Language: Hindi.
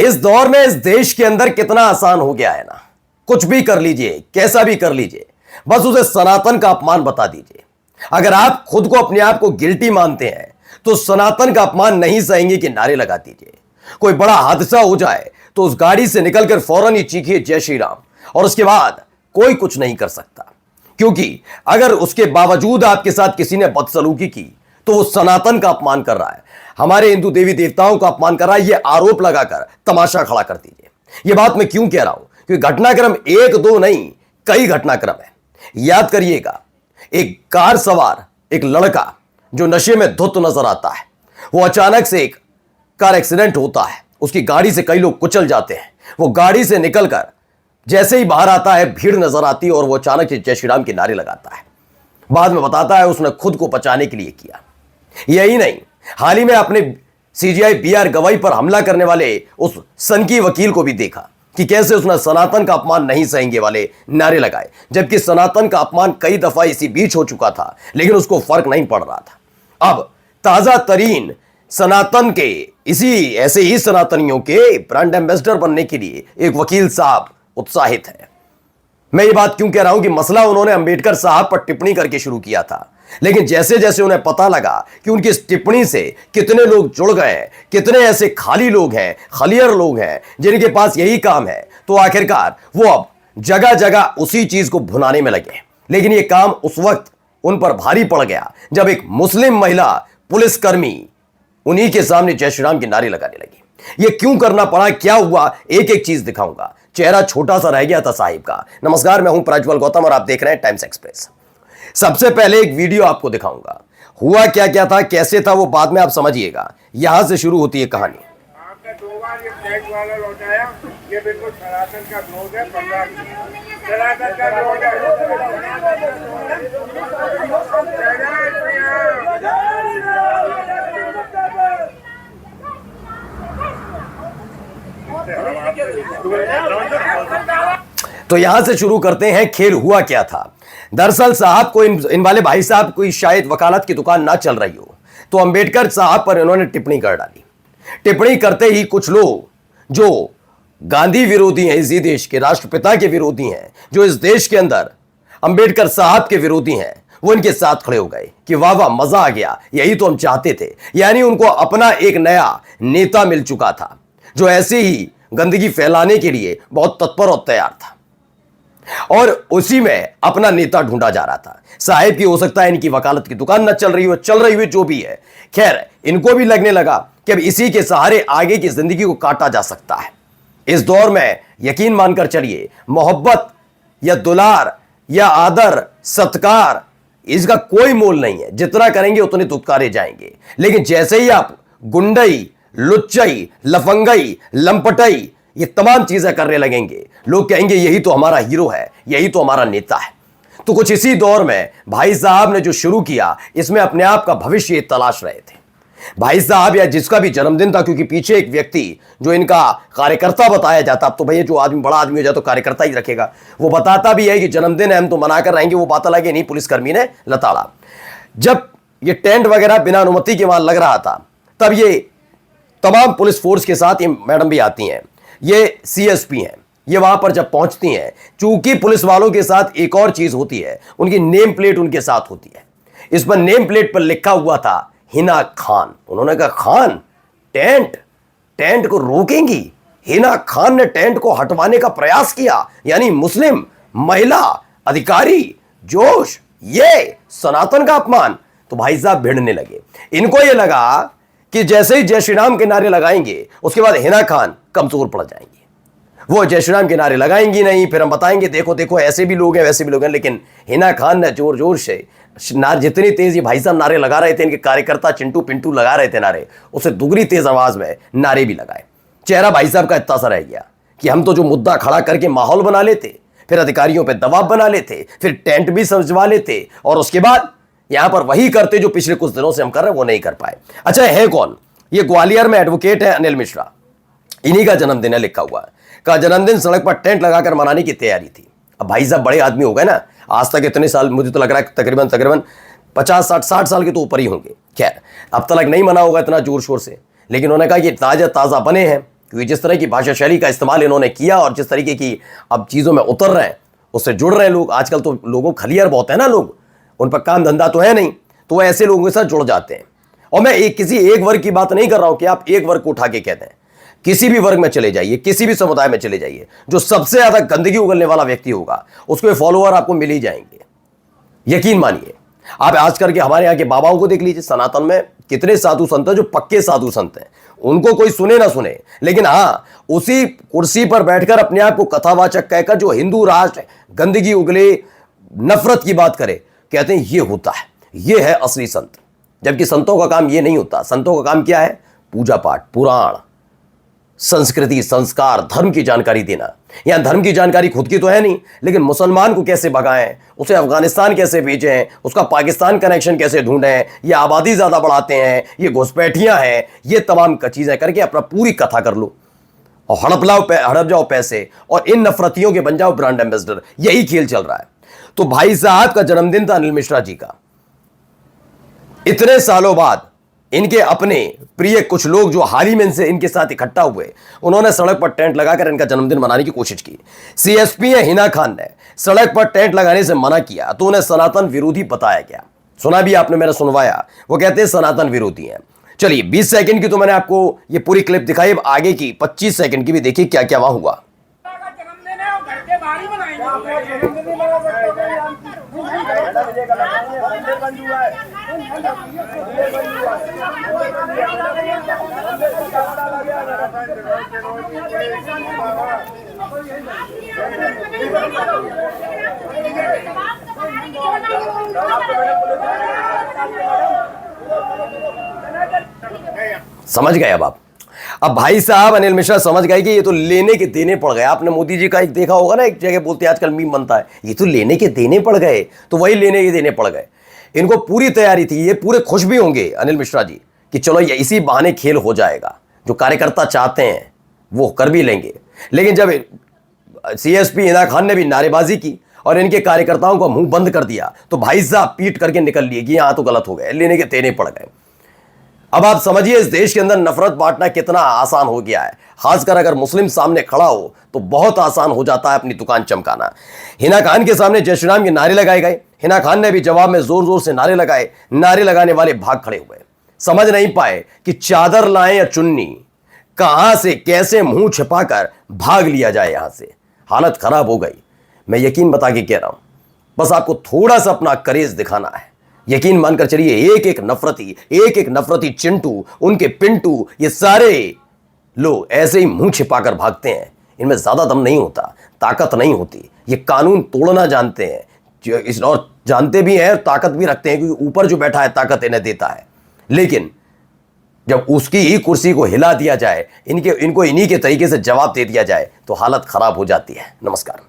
इस दौर में इस देश के अंदर कितना आसान हो गया है ना, कुछ भी कर लीजिए, कैसा भी कर लीजिए, बस उसे सनातन का अपमान बता दीजिए। अगर आप खुद को अपने आप को गिल्टी मानते हैं तो सनातन का अपमान नहीं सहेंगे कि नारे लगा दीजिए। कोई बड़ा हादसा हो जाए तो उस गाड़ी से निकलकर फौरन ही चीखिए जय श्री राम, और उसके बाद कोई कुछ नहीं कर सकता, क्योंकि अगर उसके बावजूद आपके साथ किसी ने बदसलूकी की तो वो सनातन का अपमान कर रहा है, हमारे हिंदू देवी देवताओं का अपमान कर रहा है। ये आरोप लगाकर तमाशा खड़ा कर दीजिए। ये बात मैं क्यों कह रहा हूं, क्योंकि घटनाक्रम एक दो नहीं, कई घटनाक्रम है। याद करिएगा, एक कार सवार एक लड़का जो नशे में धुत नजर आता है, वो अचानक से एक कार एक्सीडेंट होता है, उसकी गाड़ी से कई लोग कुचल जाते हैं। वो गाड़ी से निकलकर जैसे ही बाहर आता है, भीड़ नजर आती है और वो अचानक से जय श्री राम के नारे लगाता है। बाद में बताता है उसने खुद को बचाने के लिए किया। यही नहीं, हाल ही में आपने सीजीआई बीआर गवाई पर हमला करने वाले उस सनकी वकील को भी देखा कि कैसे उसने सनातन का अपमान नहीं सहेंगे वाले नारे लगाए, जबकि सनातन का अपमान कई दफा इसी बीच हो चुका था, लेकिन उसको फर्क नहीं पड़ रहा था। अब ताजा तरीन सनातन के ऐसे ही सनातनियों के ब्रांड एम्बेसडर बनने के लिए एक वकील साहब उत्साहित है। मैं ये बात क्यों कह रहा हूं कि मसला उन्होंने अंबेडकर साहब पर टिप्पणी करके शुरू किया था, लेकिन जैसे जैसे उन्हें पता लगा कि उनकी इस टिप्पणी से कितने लोग जुड़ गए, कितने ऐसे खाली लोग हैं, खलियर लोग हैं जिनके पास यही काम है, तो आखिरकार वो अब जगह जगह उसी चीज को भुनाने में लगे। लेकिन यह काम उस वक्त उन पर भारी पड़ गया जब एक मुस्लिम महिला पुलिसकर्मी उन्हीं के सामने जय श्री राम के नारे लगाने लगी। यह क्यों करना पड़ा, क्या हुआ, एक एक चीज दिखाऊंगा। चेहरा छोटा सा रह गया था साहिब का। नमस्कार, मैं हूं प्रज्वल गौतम और आप देख रहे हैं टाइम्स एक्सप्रेस। सबसे पहले एक वीडियो आपको दिखाऊंगा। हुआ क्या क्या था, कैसे था, वो बाद में आप समझिएगा। यहां से शुरू होती है कहानी। आपने 2 बार ये टैक्स वाला लौटाया, ये बिल्कुल सनातन का विरोध है। सनातन का विरोध तो यहां से शुरू करते हैं। खेल हुआ क्या था। दरअसल साहब को इन वाले भाई साहब कोई शायद वकालत की दुकान ना चल रही हो, तो अंबेडकर साहब पर इन्होंने टिप्पणी कर डाली। टिप्पणी करते ही कुछ लोग जो गांधी विरोधी हैं, इसी देश के राष्ट्रपिता के विरोधी हैं, जो इस देश के अंदर अंबेडकर साहब के विरोधी हैं, वो इनके साथ खड़े हो गए कि वाह वाह, मजा आ गया, यही तो हम चाहते थे। यानी उनको अपना एक नया नेता मिल चुका था जो ऐसे ही गंदगी फैलाने के लिए बहुत तत्पर और तैयार था, और उसी में अपना नेता ढूंढा जा रहा था। साहिब की हो सकता है इनकी वकालत की दुकान न चल रही हो, जो भी है, खैर इनको भी लगने लगा कि अब इसी के सहारे आगे की जिंदगी को काटा जा सकता है। इस दौर में यकीन मानकर चलिए, मोहब्बत या दुलार या आदर सत्कार, इसका कोई मोल नहीं है। जितना करेंगे उतने दुत्कारे जाएंगे। लेकिन जैसे ही आप गुंडई, लुच्चई, लफंगई, लंपटई, ये तमाम चीजें करने लगेंगे, लोग कहेंगे यही तो हमारा हीरो है, यही तो हमारा नेता है। तो कुछ इसी दौर में भाई साहब ने जो शुरू किया, इसमें अपने आप का भविष्य तलाश रहे थे। भाई साहब या जिसका भी जन्मदिन था, क्योंकि पीछे एक व्यक्ति जो इनका कार्यकर्ता बताया जाता, अब तो भैया जो आदमी बड़ा आदमी हो जाए तो कार्यकर्ता ही रखेगा, वो बताता भी है कि जन्मदिन है, हम तो मनाकर रहेंगे। वो बात अलग है, नहीं, पुलिसकर्मी ने लताड़ा। जब ये टेंट वगैरह बिना अनुमति के वहां लग रहा था, तब ये तमाम पुलिस फोर्स के साथ ये मैडम भी आती हैं, ये सीएसपी हैं। ये वहां पर जब पहुंचती हैं, चूंकि पुलिस वालों के साथ एक और चीज होती है, उनकी नेम प्लेट उनके साथ होती है। इस पर नेम प्लेट पर लिखा हुआ था हिना खान। उन्होंने कहा, खान, टेंट को रोकेंगी? हिना खान ने टेंट को हटवाने का प्रयास किया, यानी मुस्लिम महिला अधिकारी, जोश, ये सनातन का अपमान। तो भाई साहब भिड़ने लगे। इनको यह लगा कि जैसे ही जय श्री राम के नारे लगाएंगे, उसके बाद हिना खान कमजोर पड़ जाएंगे। वो जय श्री राम के नारे लगाएंगी नहीं, फिर हम बताएंगे देखो देखो ऐसे भी लोग हैं, वैसे भी लोग हैं। लेकिन हिना खान ने जोर जोर से जितनी तेज ये भाई साहब नारे लगा रहे थे, इनके कार्यकर्ता चिंटू पिंटू लगा रहे थे नारे, उससे दुगनी तेज आवाज में नारे भी लगाए। चेहरा भाई साहब का इतना सा रह गया कि हम तो जो मुद्दा खड़ा करके माहौल बना लेते, फिर अधिकारियों पर दबाव बना लेते, फिर टेंट भी सजवा लेते, और उसके बाद यहां पर वही करते जो पिछले कुछ दिनों से हम कर रहे हैं, वो नहीं कर पाए। अच्छा, है कौन? ये ग्वालियर में एडवोकेट है अनिल मिश्रा। इन्हीं का जन्मदिन है, लिखा हुआ है का जन्मदिन सड़क पर टेंट लगाकर मनाने की तैयारी थी। अब भाई साहब बड़े आदमी हो गए ना, आज तक इतने साल, मुझे तो लग रहा है तकरीबन 50-60 साल के तो ऊपर ही होंगे। खैर, अब तक नहीं मना होगा इतना जोर शोर से, लेकिन उन्होंने कहा कि ताजा ताज़ा बने हैं, क्योंकि जिस तरह की भाषा शैली का इस्तेमाल इन्होंने किया और जिस तरीके की अब चीज़ों में उतर रहे हैं, उससे जुड़ रहे हैं लोग। आजकल तो लोगों खलियर बहुत है ना, लोग उन पर काम धंधा तो है नहीं, तो वो ऐसे लोगों के साथ जुड़ जाते हैं। और मैं किसी एक वर्ग की बात नहीं कर रहा हूं कि आप एक वर्ग को उठा के कहते हैं, किसी भी वर्ग में चले जाइए, किसी भी समुदाय में चले जाइए, जो सबसे ज्यादा गंदगी उगलने वाला व्यक्ति होगा उसके फॉलोअर आपको मिल ही जाएंगे, यकीन मानिए। आप आज करके हमारे यहाँ के बाबाओं को देख लीजिए, सनातन में कितने साधु संत हैं जो पक्के साधु संत हैं, उनको कोई सुने ना सुने, लेकिन हाँ उसी कुर्सी पर बैठकर अपने आप को कथावाचक कहकर जो हिंदू राष्ट्र गंदगी उगले नफरत की बात करे, कहते हैं ये होता है, ये है असली संत। जबकि संतों का काम ये नहीं होता। संतों का काम क्या है? पूजा पाठ, पुराण, संस्कृति, संस्कार, धर्म की जानकारी देना। यहां धर्म की जानकारी खुद की तो है नहीं, लेकिन मुसलमान को कैसे भगाएं, उसे अफगानिस्तान कैसे भेजें, उसका पाकिस्तान कनेक्शन कैसे ढूंढें, ये आबादी ज़्यादा बढ़ाते हैं, ये घुसपैठियां हैं, ये तमाम चीज़ें करके अपना पूरी कथा कर लो और हड़प जाओ पैसे और इन नफरतियों के बन जाओ ब्रांड एम्बेसडर। यही खेल चल रहा है। तो भाई साहब का जन्मदिन था अनिल मिश्रा जी का। इतने सालों बाद इनके अपने प्रिय कुछ लोग जो हाल ही में इनके साथ इकट्ठा हुए, उन्होंने सड़क पर टेंट लगाकर इनका जन्मदिन मनाने की कोशिश की। सीएसपी है हिना खान ने सड़क पर टेंट लगाने से मना किया तो उन्हें सनातन विरोधी बताया गया। सुना भी आपने, मैंने सुनवाया। वो कहते हैं सनातन विरोधी हैं। चलिए 20 सेकंड की तो मैंने आपको ये पूरी क्लिप दिखाई, अब आगे की 25 सेकंड की भी देखिए क्या क्या वहां हुआ। समझ गए अब भाई साहब अनिल मिश्रा समझ गए कि ये तो लेने के देने पड़ गए। आपने मोदी जी का एक देखा होगा ना, एक जगह बोलते हैं आजकल मीम बनता है, ये तो लेने के देने पड़ गए, तो वही लेने के देने पड़ गए। इनको पूरी तैयारी थी, ये पूरे खुश भी होंगे अनिल मिश्रा जी कि चलो ये इसी बहाने खेल हो जाएगा, जो कार्यकर्ता चाहते हैं वो कर भी लेंगे। लेकिन जब सीएसपी हिना खान ने भी नारेबाजी की और इनके कार्यकर्ताओं को मुंह बंद कर दिया, तो भाई साहब पीट करके निकल लिए कि यहां तो गलत हो गए, लेने के देने पड़ गए। अब आप समझिए इस देश के अंदर नफरत बांटना कितना आसान हो गया है। खासकर अगर मुस्लिम सामने खड़ा हो तो बहुत आसान हो जाता है अपनी दुकान चमकाना। हिना खान के सामने जय श्री राम के नारे लगाए गए, हिना खान ने भी जवाब में जोर जोर से नारे लगाए। नारे लगाने वाले भाग खड़े हुए, समझ नहीं पाए कि चादर लाएं या चुन्नी, कहां से कैसे मुंह छिपाकर भाग लिया जाए यहां से। हालत खराब हो गई। मैं यकीन बता के कह रहा हूं, बस आपको थोड़ा सा अपना करेज दिखाना है। यकीन मानकर चलिए एक एक नफरती चिंटू, उनके पिंटू, ये सारे लोग ऐसे ही मुंह छिपाकर भागते हैं। इनमें ज्यादा दम नहीं होता, ताकत नहीं होती। ये कानून तोड़ना जानते हैं और जानते भी हैं, ताकत भी रखते हैं, क्योंकि ऊपर जो बैठा है ताकत इन्हें देता है। लेकिन जब उसकी ही कुर्सी को हिला दिया जाए, इनको इन्हीं के तरीके से जवाब दे दिया जाए, तो हालत खराब हो जाती है। नमस्कार।